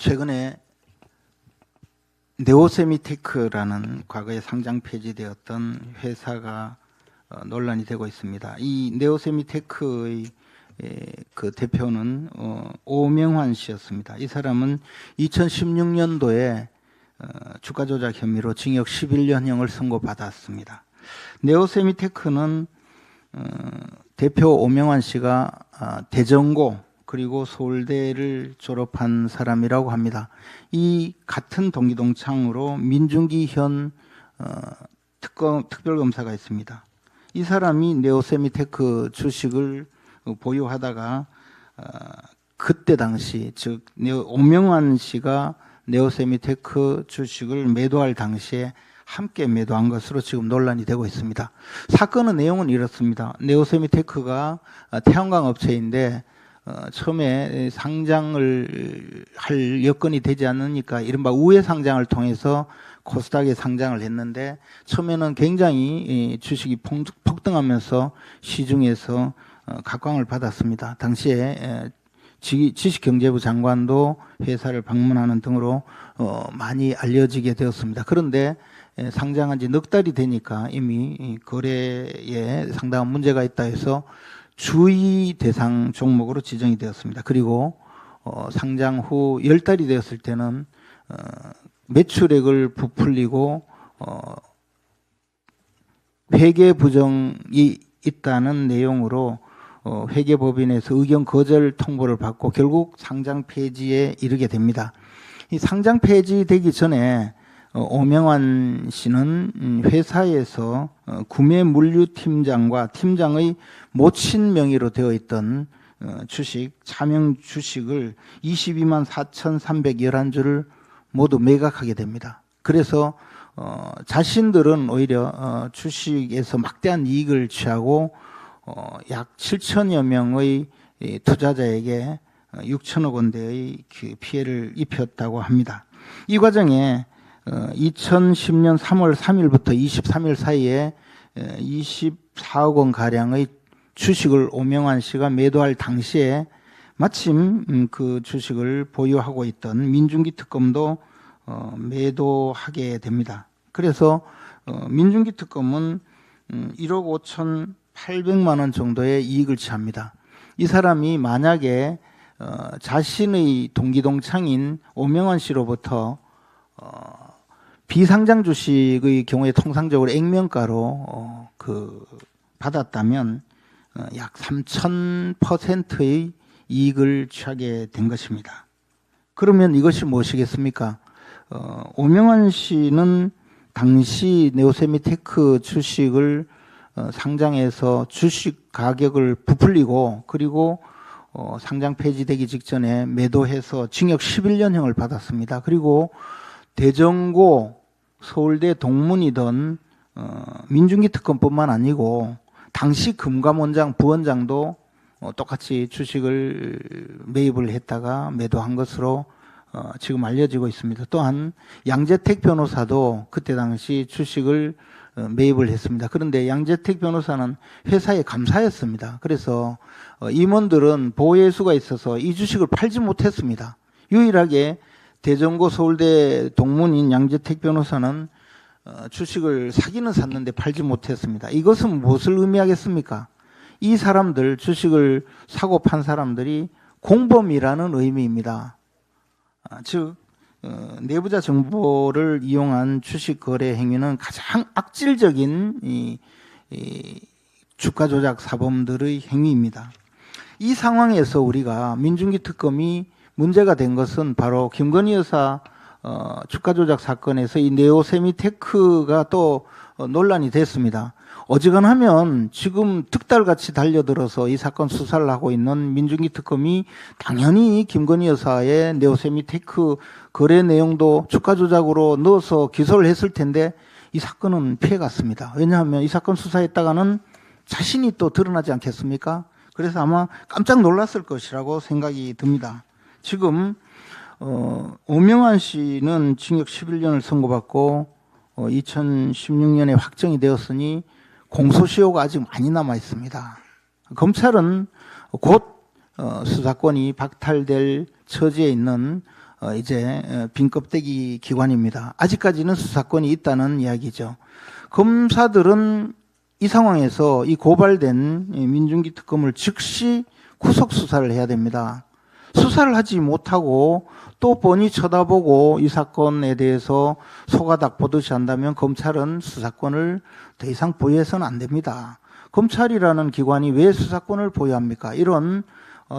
최근에 네오세미테크라는 과거에 상장 폐지되었던 회사가 논란이 되고 있습니다. 이 네오세미테크의 그 대표는 오명환 씨였습니다. 이 사람은 2016년도에 주가 조작 혐의로 징역 11년형을 선고받았습니다. 네오세미테크는 대표 오명환 씨가 대전고 그리고 서울대를 졸업한 사람이라고 합니다. 이 같은 동기동창으로 민중기 현 특별검사가 있습니다. 이 사람이 네오세미테크 주식을 보유하다가 그때 당시 즉 오명환 씨가 네오세미테크 주식을 매도할 당시에 함께 매도한 것으로 지금 논란이 되고 있습니다. 사건의 내용은 이렇습니다. 네오세미테크가 태양광 업체인데 처음에 상장을 할 여건이 되지 않으니까 이른바 우회 상장을 통해서 코스닥에 상장을 했는데 처음에는 굉장히 주식이 폭등하면서 시중에서 각광을 받았습니다. 당시에 지식경제부 장관도 회사를 방문하는 등으로 많이 알려지게 되었습니다. 그런데 상장한 지 넉 달이 되니까 이미 거래에 상당한 문제가 있다 해서 주의 대상 종목으로 지정이 되었습니다. 그리고 상장 후 10달이 되었을 때는 매출액을 부풀리고 회계 부정이 있다는 내용으로 회계법인에서 의견 거절 통보를 받고 결국 상장 폐지에 이르게 됩니다. 이 상장 폐지되기 전에 오명환 씨는 회사에서 구매 물류팀장과 팀장의 모친 명의로 되어 있던 주식, 차명 주식을 22만 4,311주를 모두 매각하게 됩니다. 그래서 자신들은 오히려 주식에서 막대한 이익을 취하고 약 7천여 명의 투자자에게 6천억 원대의 피해를 입혔다고 합니다. 이 과정에 2010년 3월 3일부터 23일 사이에 24억 원 가량의 주식을 오명환 씨가 매도할 당시에 마침 그 주식을 보유하고 있던 민중기 특검도 매도하게 됩니다. 그래서 민중기 특검은 1억 5,800만 원 정도의 이익을 취합니다. 이 사람이 만약에 자신의 동기동창인 오명환 씨로부터 비상장 주식의 경우에 통상적으로 액면가로 받았다면 약 3,000%의 이익을 취하게 된 것입니다. 그러면 이것이 무엇이겠습니까? 오명환 씨는 당시 네오세미테크 주식을 상장해서 주식 가격을 부풀리고 그리고 상장 폐지되기 직전에 매도해서 징역 11년형을 받았습니다. 그리고 대전고 서울대 동문이던 민중기 특검뿐만 아니고 당시 금감원장 부원장도 똑같이 주식을 매입을 했다가 매도한 것으로 지금 알려지고 있습니다. 또한 양재택 변호사도 그때 당시 주식을 매입을 했습니다. 그런데 양재택 변호사는 회사의 감사였습니다. 그래서 임원들은 보호예수가 있어서 이 주식을 팔지 못했습니다. 유일하게 대전고 서울대 동문인 양재택 변호사는 주식을 사기는 샀는데 팔지 못했습니다. 이것은 무엇을 의미하겠습니까? 이 사람들, 주식을 사고 판 사람들이 공범이라는 의미입니다. 즉 내부자 정보를 이용한 주식 거래 행위는 가장 악질적인 이 주가 조작 사범들의 행위입니다. 이 상황에서 우리가 민중기 특검이 문제가 된 것은 바로 김건희 여사 주가 조작 사건에서 이 네오세미테크가 또 논란이 됐습니다. 어지간하면 지금 득달같이 달려들어서 이 사건 수사를 하고 있는 민중기 특검이 당연히 김건희 여사의 네오세미테크 거래 내용도 주가 조작으로 넣어서 기소를 했을 텐데 이 사건은 피해갔습니다. 왜냐하면 이 사건 수사했다가는 자신이 또 드러나지 않겠습니까? 그래서 아마 깜짝 놀랐을 것이라고 생각이 듭니다. 지금 오명환 씨는 징역 11년을 선고받고 2016년에 확정이 되었으니 공소시효가 아직 많이 남아 있습니다. 검찰은 곧 수사권이 박탈될 처지에 있는 이제 빈 껍데기 기관입니다. 아직까지는 수사권이 있다는 이야기죠. 검사들은 이 상황에서 이 고발된 민중기 특검을 즉시 구속 수사를 해야 됩니다. 수사를 하지 못하고 또 뻔히 쳐다보고 이 사건에 대해서 소가닥 보듯이 한다면 검찰은 수사권을 더 이상 보유해서는 안 됩니다. 검찰이라는 기관이 왜 수사권을 보유합니까? 이런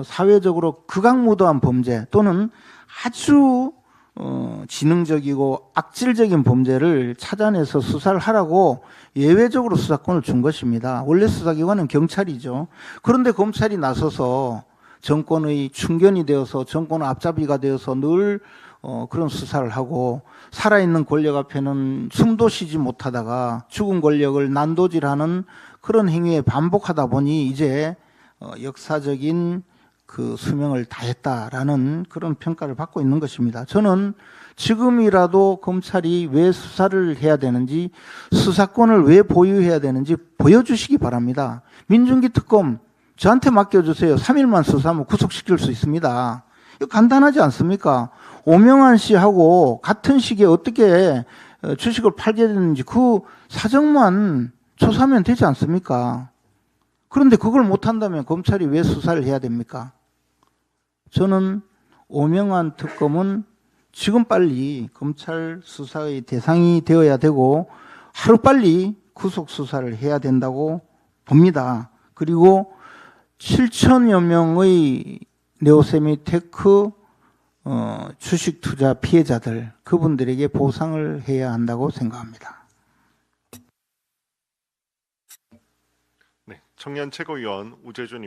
사회적으로 극악무도한 범죄 또는 아주 지능적이고 악질적인 범죄를 찾아내서 수사를 하라고 예외적으로 수사권을 준 것입니다. 원래 수사기관은 경찰이죠. 그런데 검찰이 나서서 정권의 충견이 되어서 정권의 앞잡이가 되어서 늘 그런 수사를 하고 살아있는 권력 앞에는 숨도 쉬지 못하다가 죽은 권력을 난도질하는 그런 행위에 반복하다 보니 이제 역사적인 그 수명을 다했다라는 그런 평가를 받고 있는 것입니다. 저는 지금이라도 검찰이 왜 수사를 해야 되는지, 수사권을 왜 보유해야 되는지 보여주시기 바랍니다. 민중기 특검 저한테 맡겨주세요. 3일만 수사하면 구속시킬 수 있습니다. 이거 간단하지 않습니까? 오명환 씨하고 같은 시기에 어떻게 주식을 팔게 됐는지 그 사정만 조사하면 되지 않습니까? 그런데 그걸 못한다면 검찰이 왜 수사를 해야 됩니까? 저는 오명환 특검은 지금 빨리 검찰 수사의 대상이 되어야 되고 하루빨리 구속 수사를 해야 된다고 봅니다. 그리고 7천여 명의 네오세미테크 주식 투자 피해자들, 그분들에게 보상을 해야 한다고 생각합니다. 네, 청년 최고위원 우재준입니다.